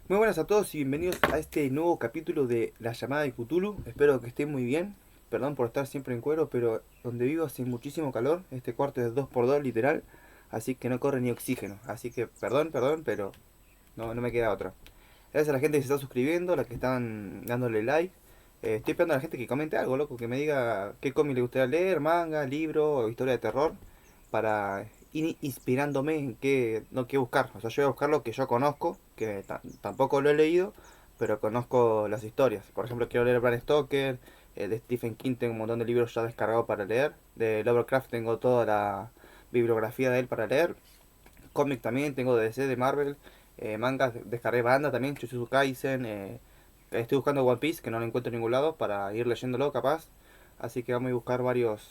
Muy buenas a todos y bienvenidos a este nuevo capítulo de La llamada de Cthulhu. Espero que estén muy bien. Perdón por estar siempre en cuero, pero donde vivo hace muchísimo calor. Este cuarto es 2x2 literal, así que no corre ni oxígeno. Así que perdón, pero no me queda otra. Gracias a la gente que se está suscribiendo, a la que están dándole like. Estoy esperando a la gente que comente algo, loco, que me diga qué cómic le gustaría leer, manga, libro o historia de terror, para ir inspirándome en qué buscar. O sea, yo voy a buscar lo que yo conozco, que tampoco lo he leído, pero conozco las historias. Por ejemplo, quiero leer Bram Stoker, de Stephen King tengo un montón de libros ya descargados para leer, de Lovecraft tengo toda la bibliografía de él para leer, cómic también tengo de DC, de Marvel, mangas, descargué banda también, Jujutsu Kaisen, estoy buscando One Piece, que no lo encuentro en ningún lado, para ir leyéndolo capaz. Así que vamos a buscar varios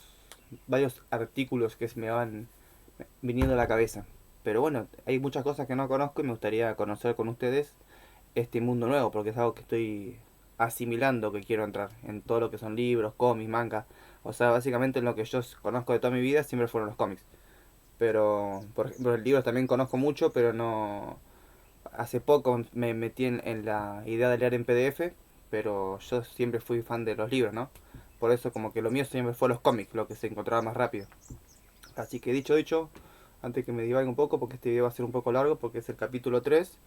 artículos que se me van viniendo a la cabeza. Pero bueno, hay muchas cosas que no conozco y me gustaría conocer con ustedes este mundo nuevo, porque es algo que estoy asimilando, que quiero entrar en todo lo que son libros, cómics, manga. O sea, básicamente en lo que yo conozco de toda mi vida siempre fueron los cómics. Pero, por ejemplo, libros también conozco mucho, pero no. Hace poco me metí en la idea de leer en PDF, pero yo siempre fui fan de los libros, ¿no? Por eso como que lo mío siempre fue los cómics, lo que se encontraba más rápido. Así que dicho, antes que me divague un poco, porque este video va a ser un poco largo, porque es el capítulo 3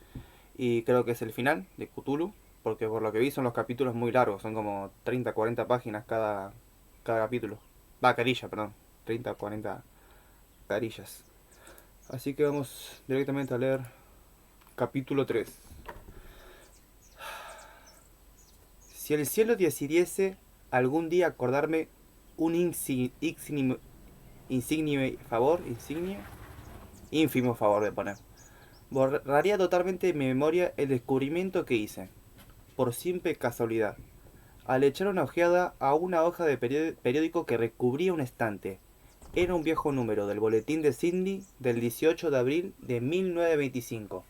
y creo que es el final de Cthulhu, porque por lo que vi son los capítulos muy largos, son como 30, 40 páginas cada capítulo. Va, carilla, perdón. 30, 40 carillas. Así que vamos directamente a leer capítulo 3. Si el cielo decidiese algún día acordarme un ínfimo favor de poner, borraría totalmente de mi memoria el descubrimiento que hice, por simple casualidad, al echar una ojeada a una hoja de periódico que recubría un estante. Era un viejo número del Boletín de Sydney del 18 de abril de 1925,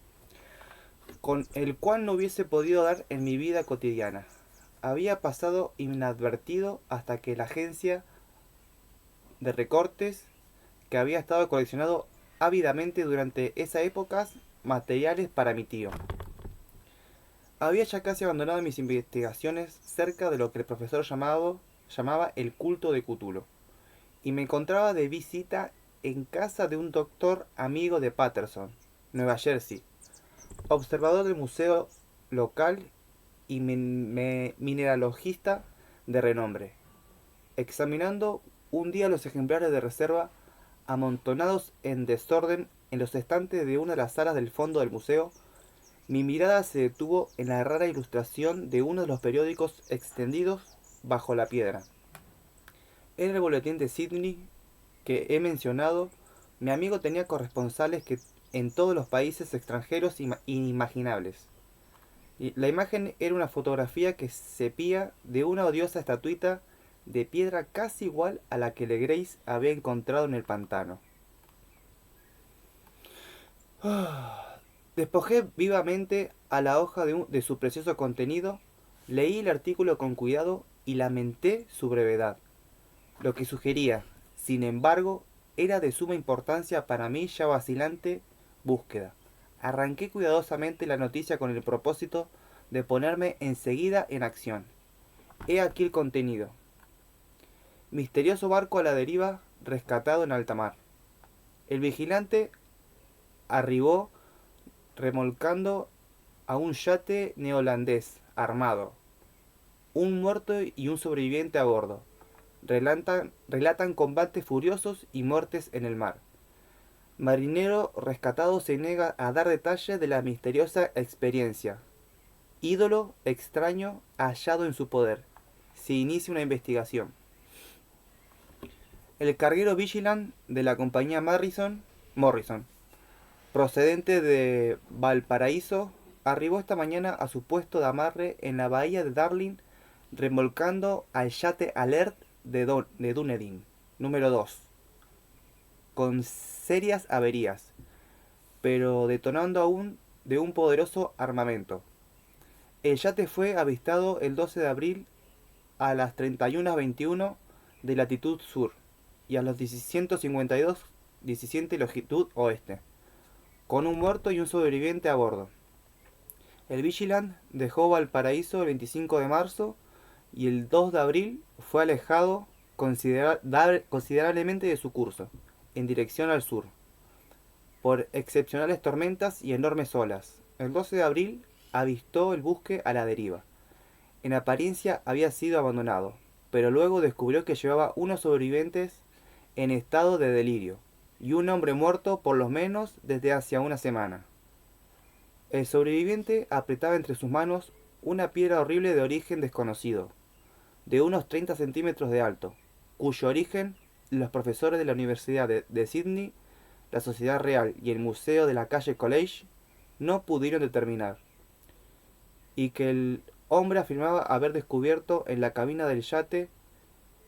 con el cual no hubiese podido dar en mi vida cotidiana. Había pasado inadvertido hasta que la agencia de recortes que había estado coleccionando ávidamente durante esa época materiales para mi tío. Había ya casi abandonado mis investigaciones cerca de lo que el profesor llamaba el culto de Cthulhu, y me encontraba de visita en casa de un doctor amigo de Patterson, Nueva Jersey, observador del museo local y mineralogista de renombre, examinando un día los ejemplares de reserva amontonados en desorden en los estantes de una de las salas del fondo del museo. Mi mirada se detuvo en la rara ilustración de uno de los periódicos extendidos bajo la piedra. En el boletín de Sydney que he mencionado, mi amigo tenía corresponsales que en todos los países extranjeros inimaginables. Y la imagen era una fotografía que sepía de una odiosa estatuita de piedra casi igual a la que Legrace había encontrado en el pantano. Despojé vivamente a la hoja de su precioso contenido, leí el artículo con cuidado y lamenté su brevedad. Lo que sugería, sin embargo, era de suma importancia para mi ya vacilante búsqueda. Arranqué cuidadosamente la noticia con el propósito de ponerme enseguida en acción. He aquí el contenido. Misterioso barco a la deriva rescatado en alta mar. El vigilante arribó remolcando a un yate neolandés armado. Un muerto y un sobreviviente a bordo. Relatan combates furiosos y muertes en el mar. Marinero rescatado se niega a dar detalles de la misteriosa experiencia. Ídolo extraño hallado en su poder. Se inicia una investigación. El carguero Vigilant de la compañía Morrison, procedente de Valparaíso, arribó esta mañana a su puesto de amarre en la bahía de Darling, remolcando al yate Alert de Dunedin, número 2, con serias averías, pero detonando aún de un poderoso armamento. El yate fue avistado el 12 de abril a las 31:21 de latitud sur y a las 152:17 longitud oeste, con un muerto y un sobreviviente a bordo. El Vigilant dejó Valparaíso el 25 de marzo y el 2 de abril fue alejado considerablemente de su curso, en dirección al sur, por excepcionales tormentas y enormes olas. El 12 de abril avistó el buque a la deriva. En apariencia había sido abandonado, pero luego descubrió que llevaba unos sobrevivientes en estado de delirio y un hombre muerto por lo menos desde hacía una semana. El sobreviviente apretaba entre sus manos una piedra horrible de origen desconocido, de unos 30 centímetros de alto, cuyo origen los profesores de la Universidad de Sydney, la Sociedad Real y el Museo de la calle College no pudieron determinar, y que el hombre afirmaba haber descubierto en la cabina del yate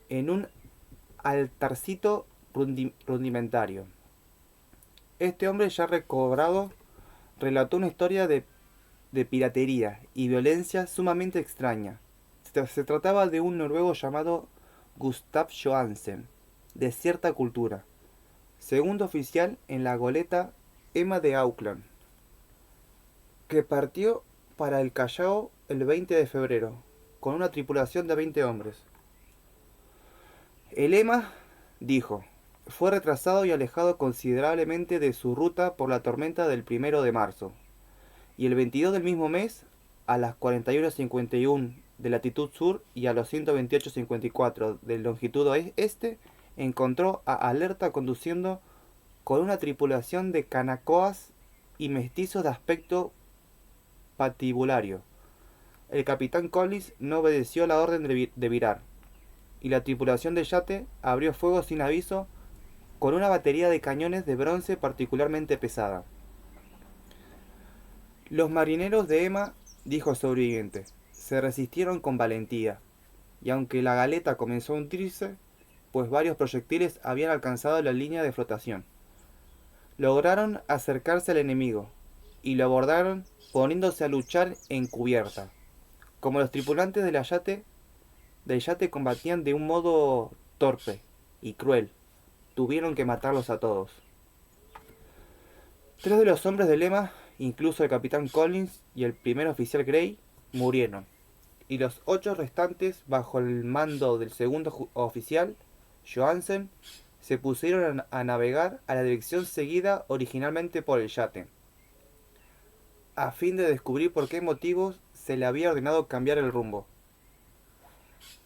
en un altarcito rudimentario. Este hombre ya recobrado relató una historia de piratería y violencia sumamente extraña. Se trataba de un noruego llamado Gustav Johansen, de cierta cultura, segundo oficial en la goleta Emma de Auckland, que partió para el Callao el 20 de febrero, con una tripulación de 20 hombres. El Emma, dijo, fue retrasado y alejado considerablemente de su ruta por la tormenta del 1 de marzo, y el 22 del mismo mes, a las 41:51 de latitud sur y a los 128:54 de longitud este, encontró a Alerta conduciendo con una tripulación de canacoas y mestizos de aspecto patibulario. El capitán Collins no obedeció la orden de virar, y la tripulación del yate abrió fuego sin aviso con una batería de cañones de bronce particularmente pesada. Los marineros de Emma, dijo el sobreviviente, se resistieron con valentía, y aunque la galeta comenzó a hundirse, pues varios proyectiles habían alcanzado la línea de flotación, lograron acercarse al enemigo, y lo abordaron poniéndose a luchar en cubierta. Como los tripulantes del yate combatían de un modo torpe y cruel, tuvieron que matarlos a todos. 3 de los hombres de Lema, incluso el capitán Collins y el primer oficial Gray, murieron, y los 8 restantes, bajo el mando del segundo oficial, Johansen, se pusieron a navegar a la dirección seguida originalmente por el yate, a fin de descubrir por qué motivos se le había ordenado cambiar el rumbo.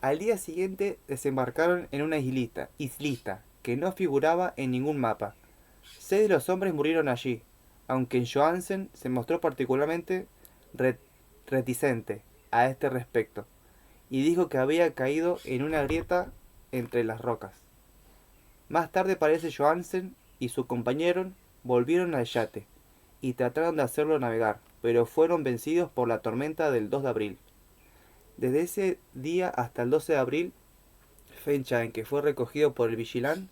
Al día siguiente desembarcaron en una islita que no figuraba en ningún mapa. 6 de los hombres murieron allí, aunque Johansen se mostró particularmente reticente a este respecto, y dijo que había caído en una grieta entre las rocas. Más tarde parece Johansen y su compañero volvieron al yate, y trataron de hacerlo navegar, pero fueron vencidos por la tormenta del 2 de abril. Desde ese día hasta el 12 de abril, fecha en que fue recogido por el Vigilant,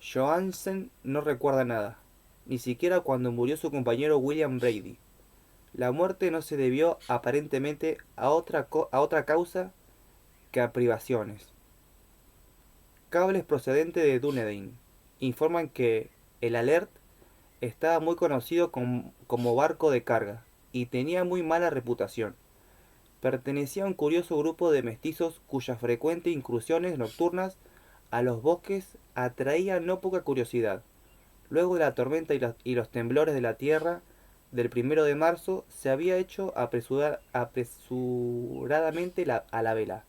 Johansen no recuerda nada, ni siquiera cuando murió su compañero William Brady. La muerte no se debió aparentemente a otra causa que a privaciones. Cables procedentes de Dunedin informan que el Alert estaba muy conocido como barco de carga y tenía muy mala reputación. Pertenecía a un curioso grupo de mestizos cuyas frecuentes incursiones nocturnas a los bosques atraían no poca curiosidad. Luego de la tormenta y los temblores de la tierra del 1 de marzo, se había hecho apresuradamente a la vela.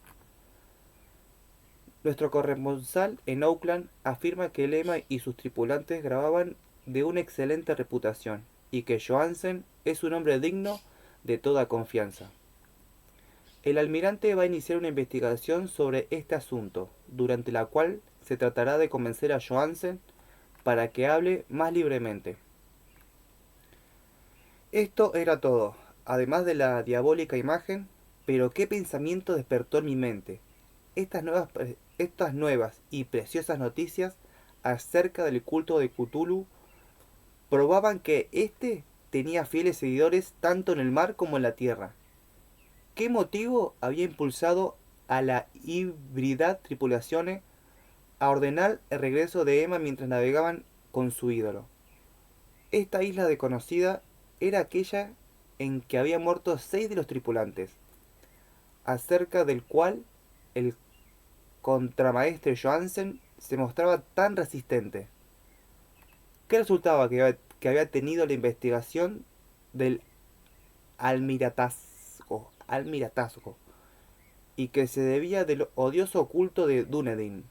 Nuestro corresponsal en Auckland afirma que Lema y sus tripulantes grababan de una excelente reputación y que Johansen es un hombre digno de toda confianza. El almirante va a iniciar una investigación sobre este asunto, durante la cual se tratará de convencer a Johansen para que hable más libremente. Esto era todo, además de la diabólica imagen, pero qué pensamiento despertó en mi mente. Estas nuevas y preciosas noticias acerca del culto de Cthulhu probaban que éste tenía fieles seguidores tanto en el mar como en la tierra. ¿Qué motivo había impulsado a la híbrida tripulación a ordenar el regreso de Emma mientras navegaban con su ídolo? Esta isla desconocida era aquella en que había muerto 6 de los tripulantes, acerca del cual el contramaestre Johansen se mostraba tan resistente. ¿Qué resultaba que había tenido la investigación del almiratazgo y que se debía del odioso culto de Dunedin?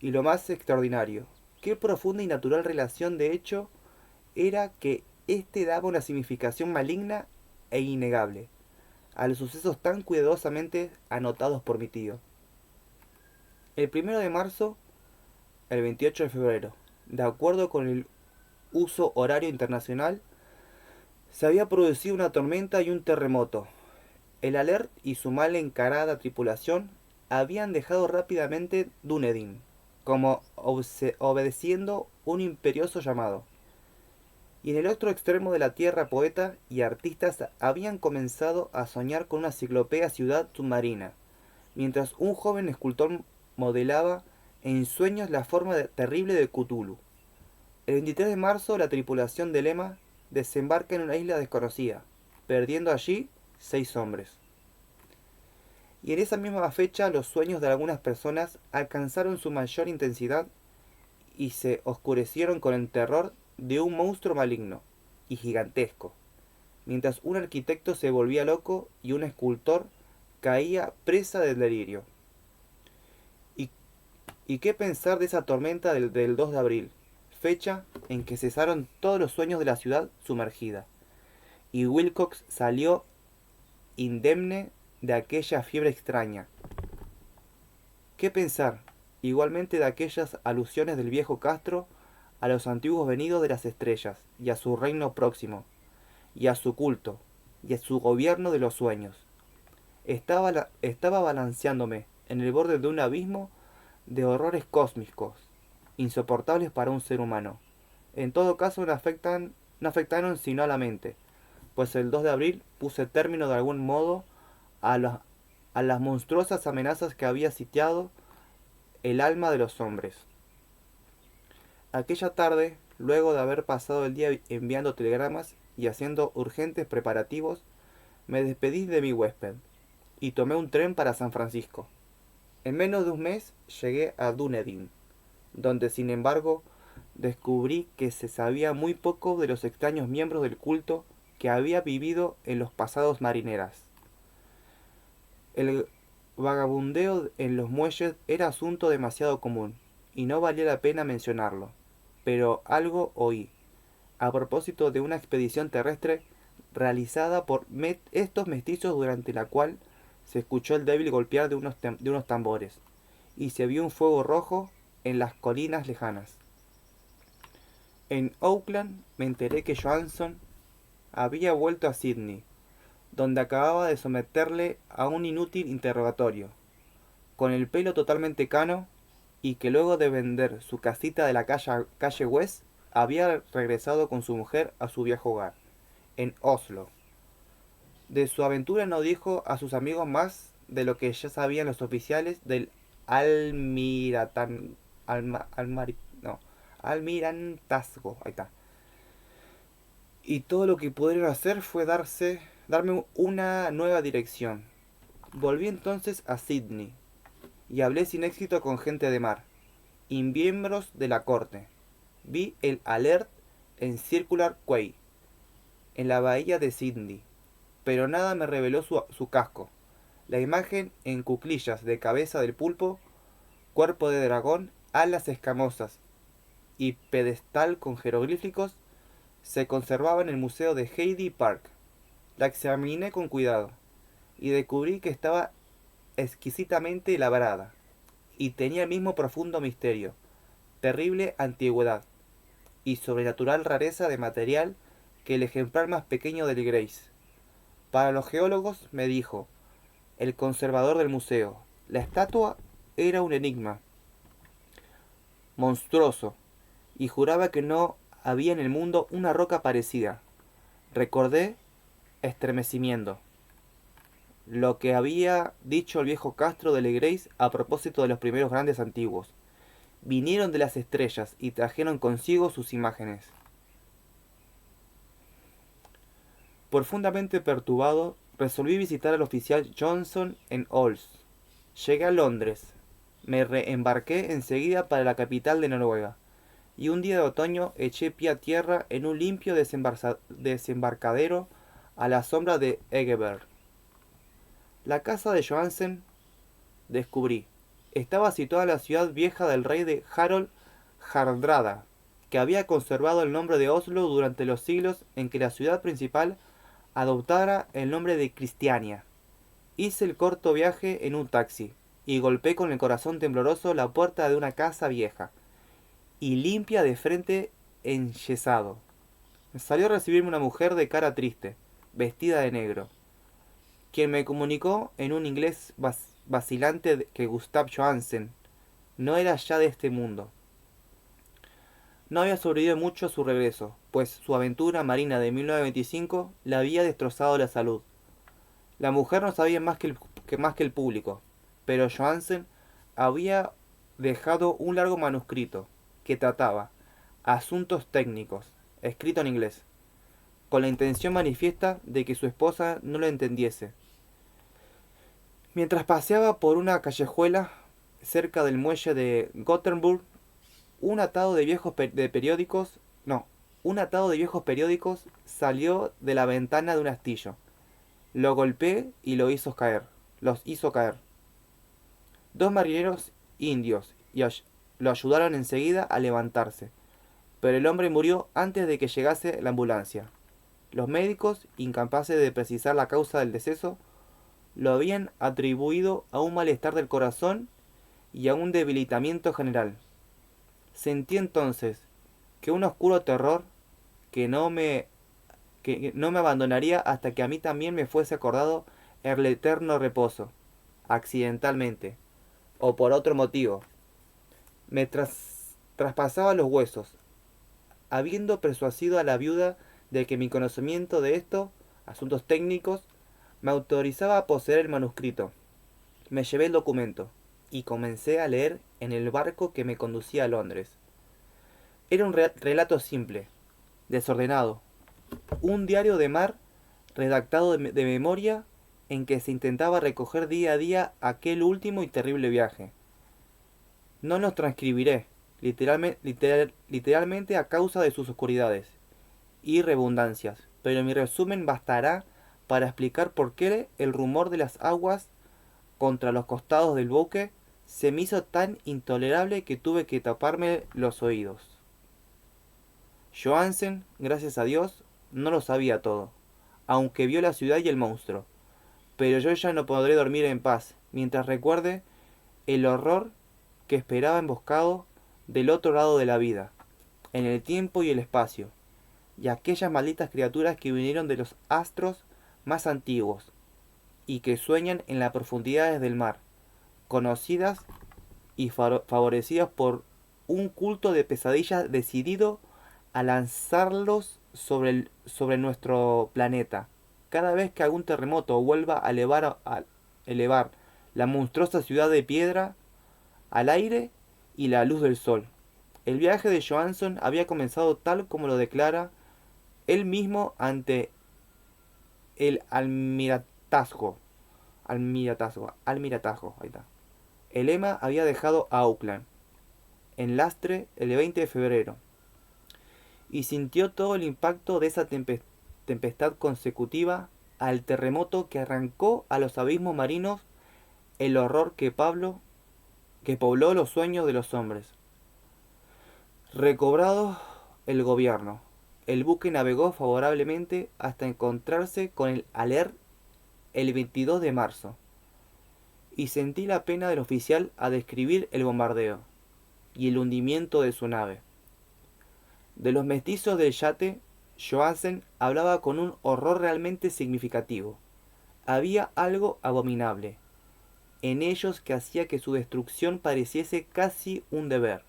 Y lo más extraordinario, qué profunda y natural relación de hecho era que éste daba una significación maligna e innegable a los sucesos tan cuidadosamente anotados por mi tío. El 1 de marzo, el 28 de febrero, de acuerdo con el uso horario internacional, se había producido una tormenta y un terremoto. El Alert y su mal encarada tripulación habían dejado rápidamente Dunedin, como obedeciendo un imperioso llamado. Y en el otro extremo de la tierra poeta y artistas habían comenzado a soñar con una ciclopea ciudad submarina, mientras un joven escultor modelaba en sueños la forma terrible de Cthulhu. El 23 de marzo la tripulación del Emma desembarca en una isla desconocida, perdiendo allí 6 hombres. Y en esa misma fecha los sueños de algunas personas alcanzaron su mayor intensidad y se oscurecieron con el terror de un monstruo maligno y gigantesco, mientras un arquitecto se volvía loco y un escultor caía presa del delirio. ¿Y, y qué pensar de esa tormenta del 2 de abril, fecha en que cesaron todos los sueños de la ciudad sumergida, y Wilcox salió indemne de aquella fiebre extraña? ¿Qué pensar, igualmente, de aquellas alusiones del viejo Castro a los antiguos venidos de las estrellas, y a su reino próximo, y a su culto, y a su gobierno de los sueños? Estaba balanceándome en el borde de un abismo de horrores cósmicos, insoportables para un ser humano. En todo caso no afectaron sino a la mente, pues el 2 de abril puse término de algún modo a, a las monstruosas amenazas que había sitiado el alma de los hombres. Aquella tarde, luego de haber pasado el día enviando telegramas y haciendo urgentes preparativos, me despedí de mi huésped y tomé un tren para San Francisco. En menos de un mes llegué a Dunedin, donde sin embargo descubrí que se sabía muy poco de los extraños miembros del culto que había vivido en los pasados marineras. El vagabundeo en los muelles era asunto demasiado común, y no valía la pena mencionarlo, pero algo oí, a propósito de una expedición terrestre realizada por estos mestizos, durante la cual se escuchó el débil golpear de unos tambores, y se vio un fuego rojo en las colinas lejanas. En Auckland me enteré que Johansen había vuelto a Sydney, donde acababa de someterle a un inútil interrogatorio, con el pelo totalmente cano, y que luego de vender su casita de la calle West, había regresado con su mujer a su viejo hogar, en Oslo. De su aventura no dijo a sus amigos más de lo que ya sabían los oficiales del almiratan, no, almirantazgo. Ahí está. Y todo lo que pudieron hacer fue darme una nueva dirección. Volví entonces a Sydney y hablé sin éxito con gente de mar y miembros de la corte. Vi el Alert en Circular Quay, en la bahía de Sydney, pero nada me reveló su casco. La imagen en cuclillas de cabeza del pulpo, cuerpo de dragón, alas escamosas y pedestal con jeroglíficos se conservaba en el museo de Heidi Park. La examiné con cuidado y descubrí que estaba exquisitamente labrada y tenía el mismo profundo misterio, terrible antigüedad y sobrenatural rareza de material que el ejemplar más pequeño del Grace. Para los geólogos, me dijo el conservador del museo, la estatua era un enigma monstruoso, y juraba que no había en el mundo una roca parecida. Recordé, estremecimiento, lo que había dicho el viejo Castro de Legreis a propósito de los primeros grandes antiguos. Vinieron de las estrellas y trajeron consigo sus imágenes. Profundamente perturbado, resolví visitar al oficial Johnson en Ols. Llegué a Londres. Me reembarqué enseguida para la capital de Noruega, y un día de otoño eché pie a tierra en un limpio desembarcadero a la sombra de Egeberg. La casa de Johansen, descubrí, estaba situada en la ciudad vieja del rey de Harold Hardrada, que había conservado el nombre de Oslo durante los siglos en que la ciudad principal adoptara el nombre de Cristiania. Hice el corto viaje en un taxi y golpeé con el corazón tembloroso la puerta de una casa vieja y limpia de frente enyesado. Salió a recibirme una mujer de cara triste, vestida de negro, quien me comunicó en un inglés vacilante que Gustav Johansen no era ya de este mundo. No había sobrevivido mucho a su regreso, pues su aventura marina de 1925 le había destrozado la salud. La mujer no sabía más que el público, pero Johansen había dejado un largo manuscrito que trataba asuntos técnicos, escrito en inglés, con la intención manifiesta de que su esposa no lo entendiese. Mientras paseaba por una callejuela cerca del muelle de Gothenburg, un atado de viejos periódicos, no, un atado de viejos periódicos salió de la ventana de un astillo. Lo golpeé y los hizo caer. Dos marineros indios lo ayudaron enseguida a levantarse, pero el hombre murió antes de que llegase la ambulancia. Los médicos, incapaces de precisar la causa del deceso, lo habían atribuido a un malestar del corazón y a un debilitamiento general. Sentí entonces que un oscuro terror que no me abandonaría hasta que a mí también me fuese acordado el eterno reposo, accidentalmente, o por otro motivo, me traspasaba los huesos, habiendo persuadido a la viuda de que mi conocimiento de estos asuntos técnicos me autorizaba a poseer el manuscrito. Me llevé el documento y comencé a leer en el barco que me conducía a Londres. Era un relato simple, desordenado, un diario de mar redactado de memoria en que se intentaba recoger día a día aquel último y terrible viaje. No los transcribiré, literalmente a causa de sus oscuridades y redundancias, pero mi resumen bastará para explicar por qué el rumor de las aguas contra los costados del buque se me hizo tan intolerable que tuve que taparme los oídos. Johansen, gracias a Dios, no lo sabía todo, aunque vio la ciudad y el monstruo, pero yo ya no podré dormir en paz mientras recuerde el horror que esperaba emboscado del otro lado de la vida, en el tiempo y el espacio, y aquellas malditas criaturas que vinieron de los astros más antiguos y que sueñan en las profundidades del mar, conocidas y favorecidas por un culto de pesadillas decidido a lanzarlos sobre nuestro planeta. Cada vez que algún terremoto vuelva a elevar la monstruosa ciudad de piedra al aire y la luz del sol. El viaje de Johansen había comenzado tal como lo declara él mismo ante el almiratazgo. Ahí está. El Emma había dejado Auckland en lastre el 20 de febrero y sintió todo el impacto de esa tempestad consecutiva al terremoto que arrancó a los abismos marinos el horror que pobló los sueños de los hombres. Recobrado el gobierno, el buque navegó favorablemente hasta encontrarse con el Alert el 22 de marzo, y sentí la pena del oficial a describir el bombardeo y el hundimiento de su nave. De los mestizos del yate, Johansen hablaba con un horror realmente significativo. Había algo abominable en ellos que hacía que su destrucción pareciese casi un deber,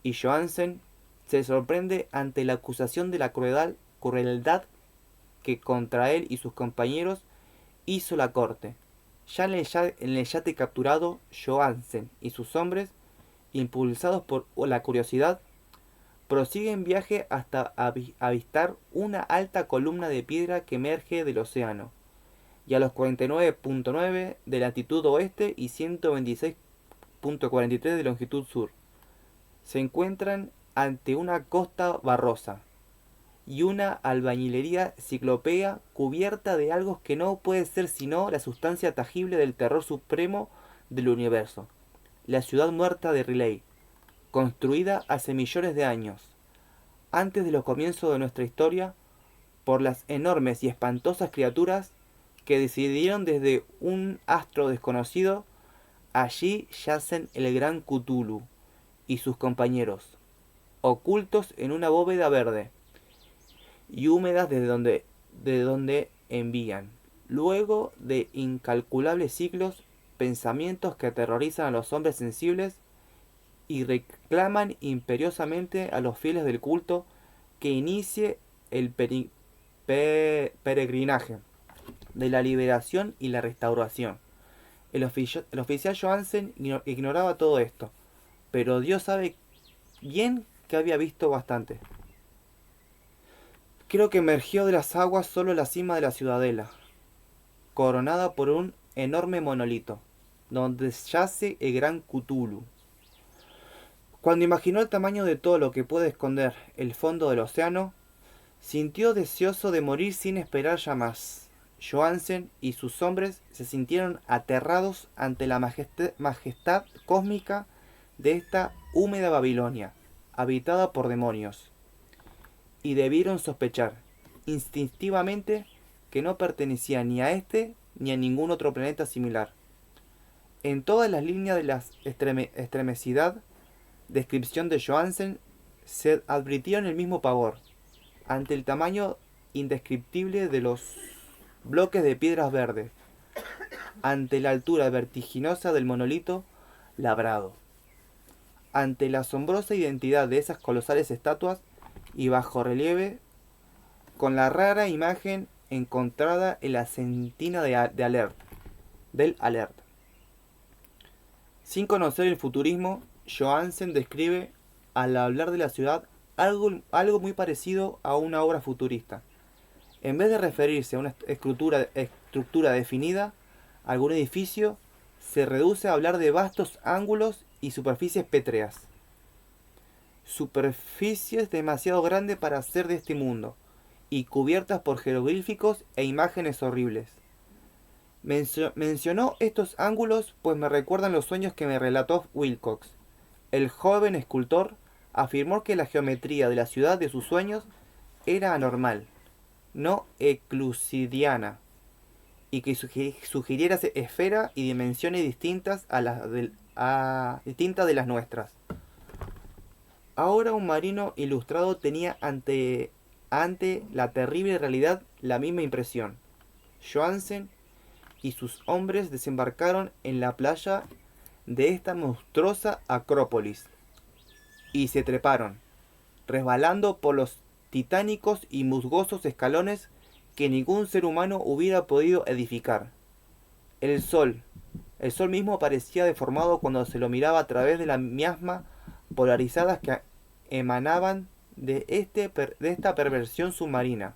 y Johansen se sorprende ante la acusación de la crueldad que contra él y sus compañeros hizo la corte. Ya en el yate capturado, Johansen y sus hombres, impulsados por la curiosidad, Prosiguen viaje hasta avistar una alta columna de piedra que emerge del océano, y a los 49.9 de latitud oeste y 126.43 de longitud sur. Se encuentran ante una costa barrosa y una albañilería ciclopea cubierta de algo que no puede ser sino la sustancia tangible del terror supremo del universo, la ciudad muerta de Riley, construida hace millones de años, antes de los comienzos de nuestra historia, por las enormes y espantosas criaturas que decidieron desde un astro desconocido. Allí yacen el gran Cthulhu y sus compañeros, ocultos en una bóveda verde y húmedas de donde envían, luego de incalculables siglos, pensamientos que aterrorizan a los hombres sensibles y reclaman imperiosamente a los fieles del culto que inicie el peregrinaje de la liberación y la restauración. El oficial Johansen ignoraba todo esto, pero Dios sabe bien que había visto bastante. Creo que emergió de las aguas solo la cima de la ciudadela, coronada por un enorme monolito, donde yace el gran Cthulhu. Cuando imaginó el tamaño de todo lo que puede esconder el fondo del océano, sintió deseoso de morir sin esperar ya más. Johansen y sus hombres se sintieron aterrados ante la majestad cósmica de esta húmeda Babilonia, habitada por demonios, y debieron sospechar instintivamente que no pertenecía ni a este ni a ningún otro planeta similar. En todas las líneas de la estremecida descripción de Johansen se advirtieron el mismo pavor ante el tamaño indescriptible de los bloques de piedras verdes, ante la altura vertiginosa del monolito labrado, ante la asombrosa identidad de esas colosales estatuas y bajo relieve con la rara imagen encontrada en la sentina del Alert. Sin conocer el futurismo, Johansen describe, al hablar de la ciudad, algo muy parecido a una obra futurista. En vez de referirse a una estructura definida, algún edificio, se reduce a hablar de vastos ángulos y superficies pétreas. Superficies demasiado grandes para ser de este mundo, y cubiertas por jeroglíficos e imágenes horribles. Mencionó estos ángulos pues me recuerdan los sueños que me relató Wilcox. El joven escultor afirmó que la geometría de la ciudad de sus sueños era anormal, no euclidiana, y que sugiriera esferas y dimensiones distintas distintas de las nuestras. Ahora un marino ilustrado tenía ante la terrible realidad la misma impresión. Johansen y sus hombres desembarcaron en la playa de esta monstruosa acrópolis y se treparon, resbalando por los titánicos y musgosos escalones que ningún ser humano hubiera podido edificar. El sol mismo parecía deformado cuando se lo miraba a través de las miasmas polarizadas que emanaban de esta perversión submarina.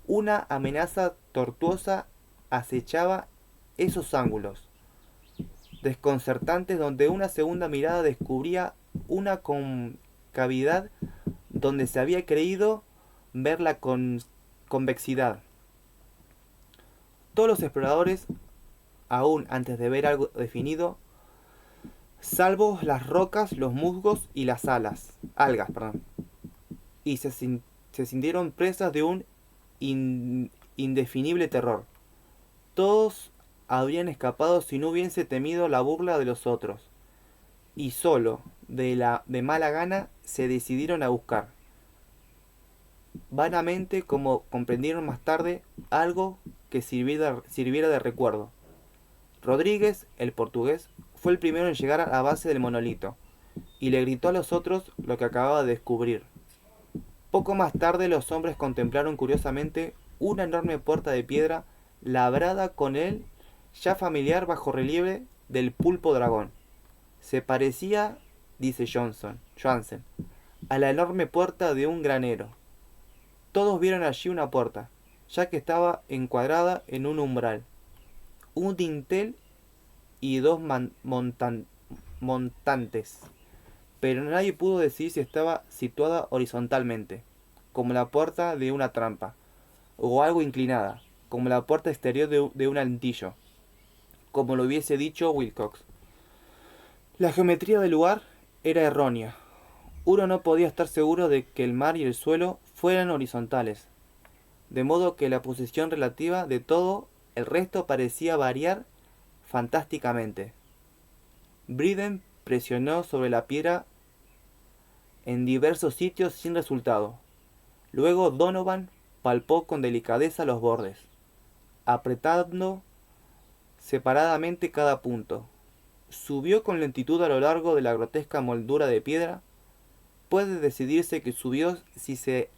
Una amenaza tortuosa acechaba esos ángulos desconcertantes donde una segunda mirada descubría una concavidad donde se había creído ver la convexidad. Todos los exploradores, aún antes de ver algo definido, salvo las rocas, los musgos y las algas, y se sintieron presas de un indefinible terror. Todos habrían escapado si no hubiese temido la burla de los otros, y solo de mala gana se decidieron a buscar, vanamente como comprendieron más tarde, algo que sirviera de recuerdo. Rodríguez, el portugués, fue el primero en llegar a la base del monolito, y le gritó a los otros lo que acababa de descubrir. Poco más tarde los hombres contemplaron curiosamente una enorme puerta de piedra labrada con el ya familiar bajorrelieve del pulpo dragón. Se parecía, dice Johansen, a la enorme puerta de un granero. Todos vieron allí una puerta, ya que estaba encuadrada en un umbral, un dintel y dos montantes, pero nadie pudo decir si estaba situada horizontalmente, como la puerta de una trampa, o algo inclinada, como la puerta exterior de un altillo, como lo hubiese dicho Wilcox. La geometría del lugar era errónea. Uno no podía estar seguro de que el mar y el suelo fueran horizontales, de modo que la posición relativa de todo el resto parecía variar fantásticamente. Briden presionó sobre la piedra en diversos sitios sin resultado. Luego Donovan palpó con delicadeza los bordes, apretando separadamente cada punto. Subió con lentitud a lo largo de la grotesca moldura de piedra. Puede decidirse que subió si se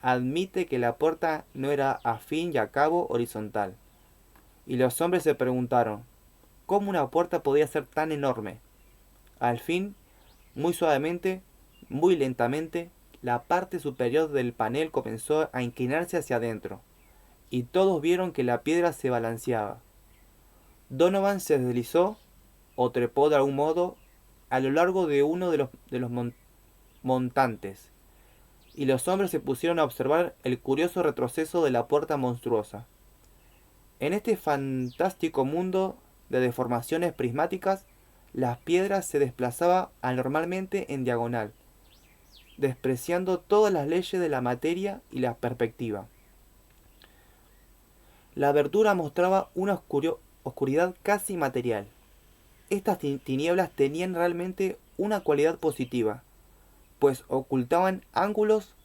admite que la puerta no era a fin y a cabo horizontal. Y los hombres se preguntaron, ¿cómo una puerta podía ser tan enorme? Al fin, muy suavemente, muy lentamente, la parte superior del panel comenzó a inclinarse hacia adentro, y todos vieron que la piedra se balanceaba. Donovan se deslizó, o trepó de algún modo, a lo largo de uno de los montantes, y los hombres se pusieron a observar el curioso retroceso de la puerta monstruosa. En este fantástico mundo de deformaciones prismáticas, las piedras se desplazaban anormalmente en diagonal, despreciando todas las leyes de la materia y la perspectiva. La abertura mostraba una oscuridad casi material. Estas tinieblas tenían realmente una cualidad positiva, pues ocultaban ángulos,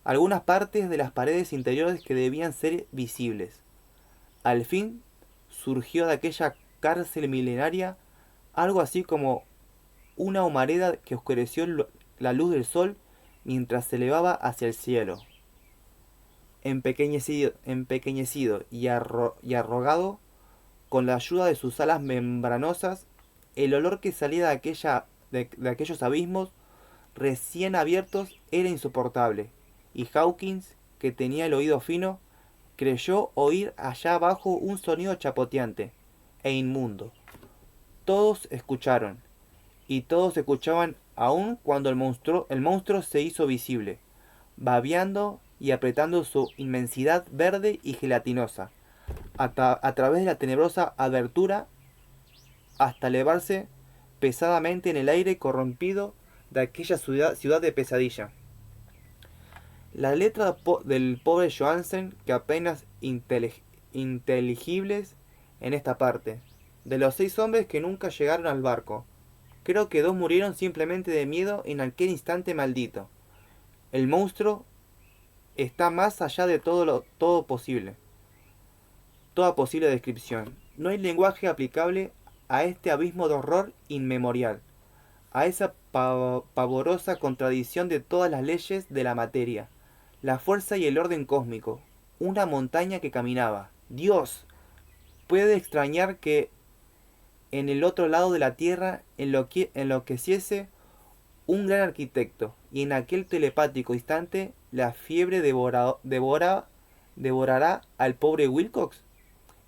algunas partes de las paredes interiores que debían ser visibles. Al fin surgió de aquella cárcel milenaria algo así como una humareda que oscureció la luz del sol mientras se elevaba hacia el cielo. Empequeñecido y arrogado, con la ayuda de sus alas membranosas, el olor que salía de aquellos abismos recién abiertos era insoportable, y Hawkins, que tenía el oído fino, creyó oír allá abajo un sonido chapoteante e inmundo. Todos escucharon, y todos escuchaban aún cuando el monstruo se hizo visible, babeando y apretando su inmensidad verde y gelatinosa, a través de la tenebrosa abertura, hasta elevarse pesadamente en el aire corrompido de aquella ciudad de pesadilla. La letra del pobre Johansen, que apenas inteligibles en esta parte. De los 6 hombres que nunca llegaron al barco, creo que 2 murieron simplemente de miedo en aquel instante maldito. El monstruo está más allá de toda posible descripción. No hay lenguaje aplicable a este abismo de horror inmemorial, a esa pavorosa contradicción de todas las leyes de la materia, la fuerza y el orden cósmico, una montaña que caminaba. Dios, puede extrañar que en el otro lado de la tierra enloqueciese un gran arquitecto, y en aquel telepático instante la fiebre devorará al pobre Wilcox.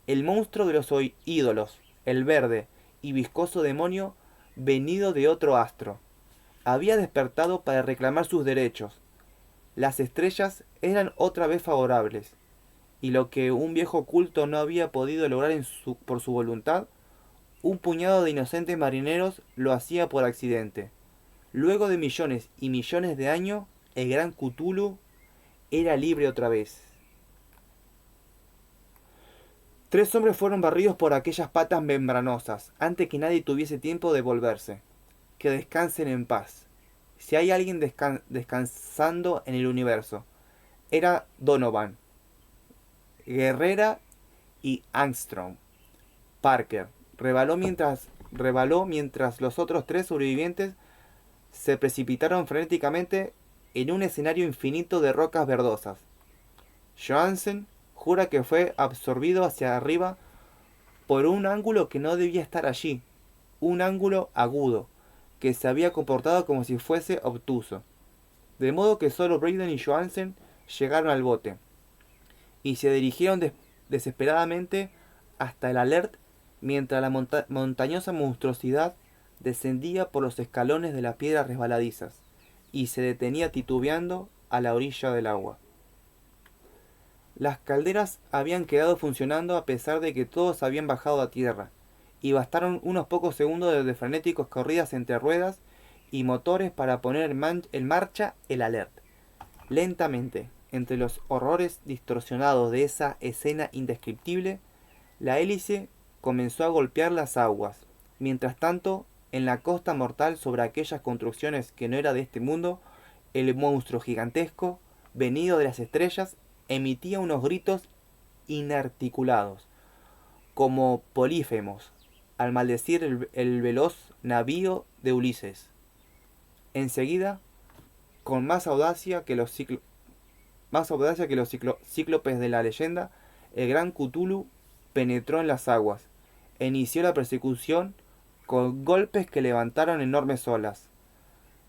El monstruo de los ídolos, el verde y viscoso demonio venido de otro astro, había despertado para reclamar sus derechos. Las estrellas eran otra vez favorables, y lo que un viejo culto no había podido lograr por su voluntad, un puñado de inocentes marineros lo hacía por accidente. Luego de millones y millones de años, el gran Cthulhu era libre otra vez. 3 hombres fueron barridos por aquellas patas membranosas, antes que nadie tuviese tiempo de volverse. Que descansen en paz. Si hay alguien descansando en el universo, era Donovan, Guerrera y Armstrong. Parker rebaló mientras los otros 3 sobrevivientes se precipitaron frenéticamente en un escenario infinito de rocas verdosas. Johansen jura que fue absorbido hacia arriba por un ángulo que no debía estar allí, un ángulo agudo, que se había comportado como si fuese obtuso. de modo que solo Brayden y Johansen llegaron al bote, y se dirigieron desesperadamente hasta el Alert mientras la montañosa monstruosidad descendía por los escalones de las piedras resbaladizas y se detenía titubeando a la orilla del agua. Las calderas habían quedado funcionando a pesar de que todos habían bajado a tierra, y bastaron unos pocos segundos de frenéticos corridas entre ruedas y motores para poner en marcha el Alert. Lentamente, entre los horrores distorsionados de esa escena indescriptible, la hélice comenzó a golpear las aguas. Mientras tanto, en la costa mortal sobre aquellas construcciones que no era de este mundo, el monstruo gigantesco, venido de las estrellas, emitía unos gritos inarticulados, como polífemos, al maldecir el veloz navío de Ulises. Enseguida, con más audacia que los cíclopes de la leyenda, el gran Cthulhu penetró en las aguas e inició la persecución con golpes que levantaron enormes olas.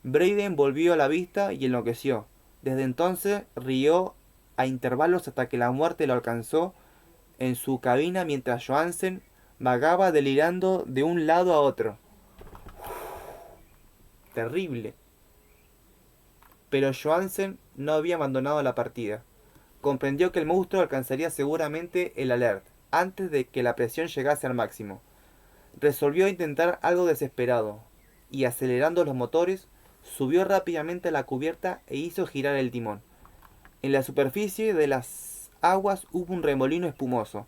Brayden volvió a la vista y enloqueció. Desde entonces rió a intervalos hasta que la muerte lo alcanzó en su cabina mientras Johansen vagaba delirando de un lado a otro. Terrible. Pero Johansen no había abandonado la partida. Comprendió que el monstruo alcanzaría seguramente el Alert antes de que la presión llegase al máximo. Resolvió intentar algo desesperado, y acelerando los motores, subió rápidamente a la cubierta e hizo girar el timón. En la superficie de las aguas hubo un remolino espumoso,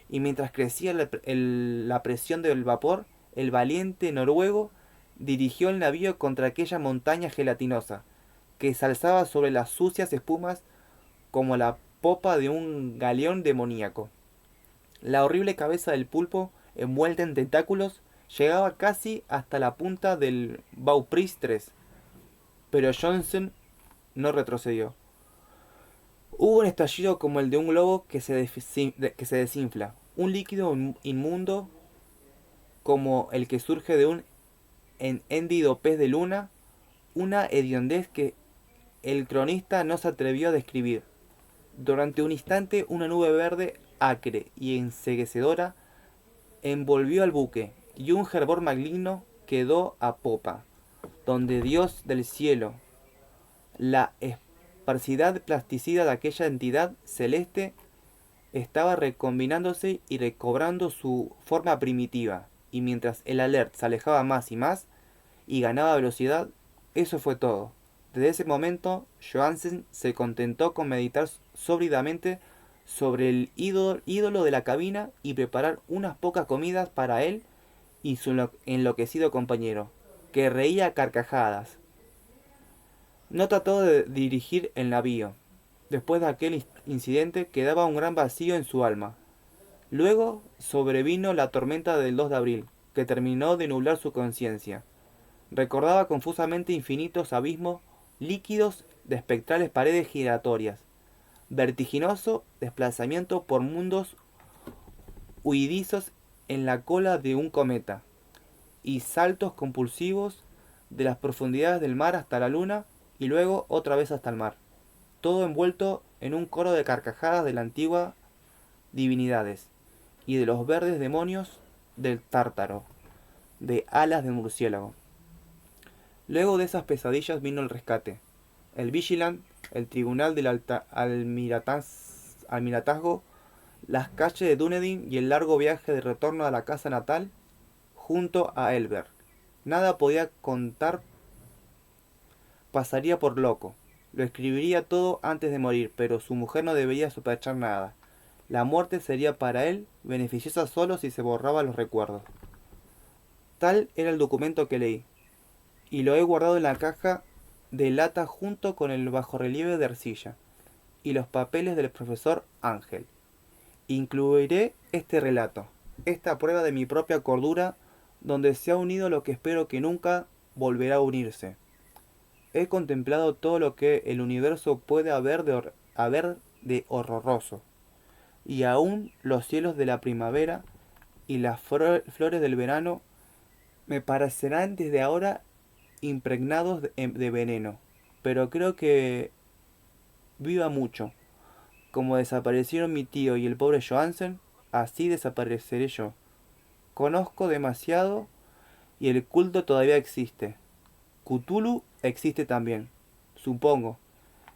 y mientras crecía la presión del vapor, el valiente noruego dirigió el navío contra aquella montaña gelatinosa, que se alzaba sobre las sucias espumas como la popa de un galeón demoníaco. La horrible cabeza del pulpo, envuelta en tentáculos, llegaba casi hasta la punta del Bowpris 3, pero Johansen no retrocedió. Hubo un estallido como el de un globo que se desinfla, un líquido inmundo como el que surge de un hendido pez de luna, una hediondez que el cronista no se atrevió a describir. Durante un instante una nube verde, acre y enceguecedora, envolvió al buque, y un hervor maligno quedó a popa, donde Dios del cielo, la esparcidad plasticida de aquella entidad celeste, estaba recombinándose y recobrando su forma primitiva, y mientras el Alert se alejaba más y más, y ganaba velocidad, eso fue todo. Desde ese momento, Johansen se contentó con meditar sóbridamente sobre el ídolo de la cabina y preparar unas pocas comidas para él y su enloquecido compañero, que reía a carcajadas. No trató de dirigir el navío. Después de aquel incidente quedaba un gran vacío en su alma. Luego sobrevino la tormenta del 2 de abril, que terminó de nublar su conciencia. Recordaba confusamente infinitos abismos líquidos de espectrales paredes giratorias, vertiginoso desplazamiento por mundos huidizos en la cola de un cometa, y saltos compulsivos de las profundidades del mar hasta la luna y luego otra vez hasta el mar, todo envuelto en un coro de carcajadas de las antiguas divinidades y de los verdes demonios del tártaro, de alas de murciélago. Luego de esas pesadillas vino el rescate. El Vigilant, el tribunal del almiratazgo, las calles de Dunedin y el largo viaje de retorno a la casa natal junto a Elber. Nada podía contar, pasaría por loco. Lo escribiría todo antes de morir, pero su mujer no debería sospechar nada. La muerte sería para él beneficiosa solo si se borraban los recuerdos. Tal era el documento que leí, y lo he guardado en la caja de lata junto con el bajorrelieve de arcilla y los papeles del profesor Ángel. Incluiré este relato, esta prueba de mi propia cordura, donde se ha unido lo que espero que nunca volverá a unirse. He contemplado todo lo que el universo puede haber de horroroso, y aún los cielos de la primavera y las flores del verano me parecerán desde ahora impregnados de veneno. pero creo que viva mucho. Como desaparecieron mi tío y el pobre Johansen, así desapareceré yo. Conozco demasiado y el culto todavía existe. Cthulhu existe también, supongo.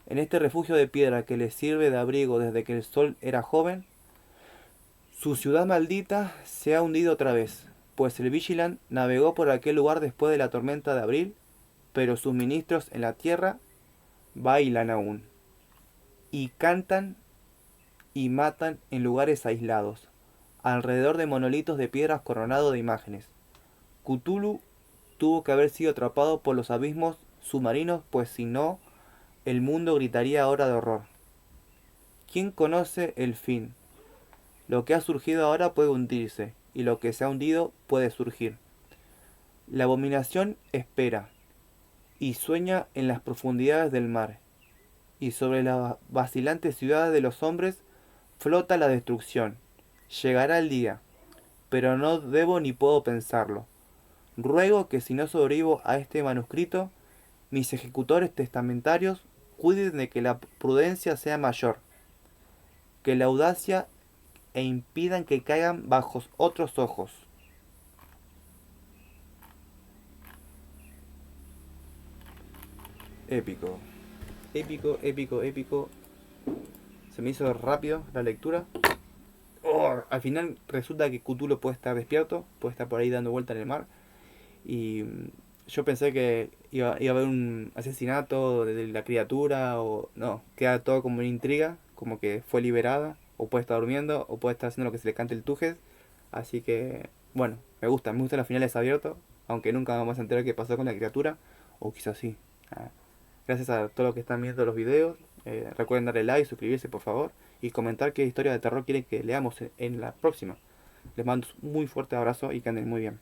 En este refugio de piedra que le sirve de abrigo desde que el sol era joven, su ciudad maldita se ha hundido otra vez, pues el Vigilant navegó por aquel lugar después de la tormenta de abril, pero sus ministros en la tierra bailan aún, y cantan y matan en lugares aislados, alrededor de monolitos de piedras coronados de imágenes. Cthulhu tuvo que haber sido atrapado por los abismos submarinos, pues si no, el mundo gritaría ahora de horror. ¿Quién conoce el fin? Lo que ha surgido ahora puede hundirse, y lo que se ha hundido puede surgir. La abominación espera, y sueña en las profundidades del mar, y sobre las vacilantes ciudades de los hombres flota la destrucción. Llegará el día, pero no debo ni puedo pensarlo. Ruego que si no sobrevivo a este manuscrito, mis ejecutores testamentarios cuiden de que la prudencia sea mayor que la audacia e impidan que caigan bajo otros ojos. Épico. Épico, épico, épico. Se me hizo rápido la lectura. Oh, al final resulta que Cthulhu puede estar despierto, puede estar por ahí dando vuelta en el mar. Y yo pensé que iba a haber un asesinato de la criatura o no, queda todo como una intriga, como que fue liberada, o puede estar durmiendo, o puede estar haciendo lo que se le cante el tujes. Así que, bueno, me gustan los finales abiertos, aunque nunca vamos a enterar qué pasó con la criatura, o quizás sí. Ah, gracias a todos los que están viendo los videos, recuerden darle like, suscribirse por favor, y comentar qué historia de terror quieren que leamos en la próxima. Les mando un muy fuerte abrazo y que anden muy bien.